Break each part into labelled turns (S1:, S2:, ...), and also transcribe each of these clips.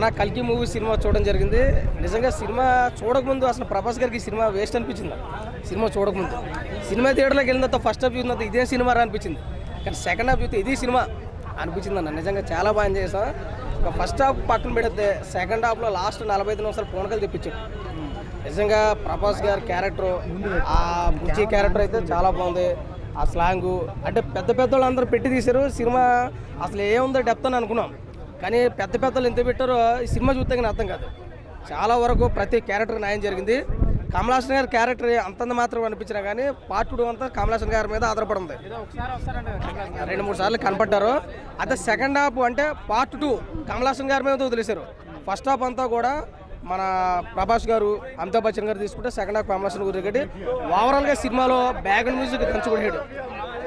S1: అన్న కల్కి movie cinema చూడడం జరిగింది. నిజంగా సినిమా చూడకముందు అసలు ప్రభాస్ గారికి సినిమా వేస్ట్ అనిపించింది. సినిమా చూడకముందు సినిమా థియేటర్లోకి వెళ్ళిన తర్వాత ఫస్ట్ హాఫ్ చూసిన తర్వాత ఇదే సినిమా అనిపించింది. కానీ సెకండ్ హాఫ్ చూస్తే ఇది సినిమా అనిపించింది అన్న. నిజంగా చాలా బాగా ఎంజాయ్ చేసాం. ఒక ఫస్ట్ హాఫ్ పక్కన పెడితే సెకండ్ హాఫ్లో లాస్ట్ 45 నిమిషాలు పూనకలు తెప్పించాడు. నిజంగా ప్రభాస్ గారి క్యారెక్టర్, ఆ బుజ్జి క్యారెక్టర్ అయితే చాలా బాగుంది. ఆ స్లాంగు అంటే పెద్ద వాళ్ళు అందరూ పెట్టి తీశారు సినిమా. అసలు ఏముందో డెప్త్ అని అనుకున్నాం, కానీ పెద్ద పెద్దలు ఎంత పెట్టారో ఈ సినిమా చూస్తే కానీ అర్థం కాదు. చాలా వరకు ప్రతి క్యారెక్టర్ న్యాయం జరిగింది. కమల్ హాసన్ గారి క్యారెక్టర్ అంతంత మాత్రం అనిపించినా కానీ పార్ట్ 2 అంతా కమల్ హాసన్ గారి మీద ఆధారపడింది. 2-3 సార్లు కనపడ్డారు. అదే సెకండ్ హాఫ్ అంటే పార్ట్ 2 కమల్ హాసన్ గారి మీద వదిలేశారు. ఫస్ట్ హాఫ్ అంతా కూడా మన ప్రభాస్ గారు, అమితాబ్ బచ్చన్ గారు తీసుకుంటే సెకండ్ హాఫ్ కమల్ హాసన్ గురించి కాబట్టి ఓవరాల్గా సినిమాలో బ్యాక్గ్రౌండ్ మ్యూజిక్ దంచుకునేడు.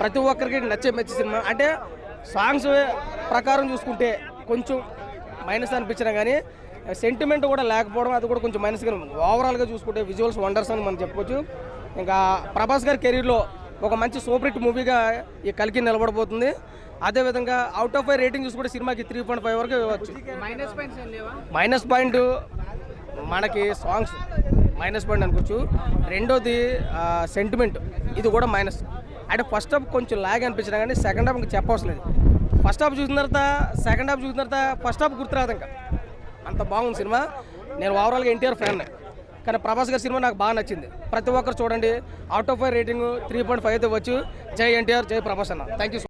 S1: ప్రతి ఒక్కరికి నచ్చే మెచ్చి సినిమా. అంటే సాంగ్స్ ప్రకారం చూసుకుంటే కొంచెం మైనస్ అనిపించినా కానీ సెంటిమెంట్ కూడా లేకపోవడం అది కూడా కొంచెం మైనస్గా. ఓవరాల్గా చూసుకుంటే విజువల్స్ వండర్స్ అని మనం చెప్పుకోవచ్చు. ఇంకా ప్రభాస్ గారి కెరీర్లో ఒక మంచి సూపర్ హిట్ మూవీగా ఈ కల్కి నిలబడబోతుంది. అదేవిధంగా అవుట్ ఆఫ్ 5 రేటింగ్ చూసుకుంటే సినిమాకి 3.5 వరకు ఇవ్వచ్చు. మైనస్ పాయింట్ మనకి సాంగ్స్ మైనస్ పాయింట్ అనుకోవచ్చు. రెండోది సెంటిమెంట్, ఇది కూడా మైనస్. అంటే ఫస్ట్ హాఫ్ కొంచెం లాగ్ అనిపించినా కానీ సెకండ్ హాఫ్ ఇంకా చెప్పవసరం లేదు. ఫస్ట్ హాఫ్ చూసిన తర్వాత సెకండ్ హాఫ్ చూసిన తర్వాత ఫస్ట్ హాఫ్ గుర్తురాదు. ఇంకా అంత బాగుంది సినిమా. నేను ఓవరాల్గా ఎన్టీఆర్ ఫ్యాన్, కానీ ప్రభాస్ గారి సినిమా నాకు బాగా నచ్చింది. ప్రతి ఒక్కరు చూడండి. అవుట్ ఆఫ్ 5 రేటింగ్ 3.5 అయితే వచ్చు. జై ఎన్టీఆర్, జై ప్రభాస్ అన్న. Thank you.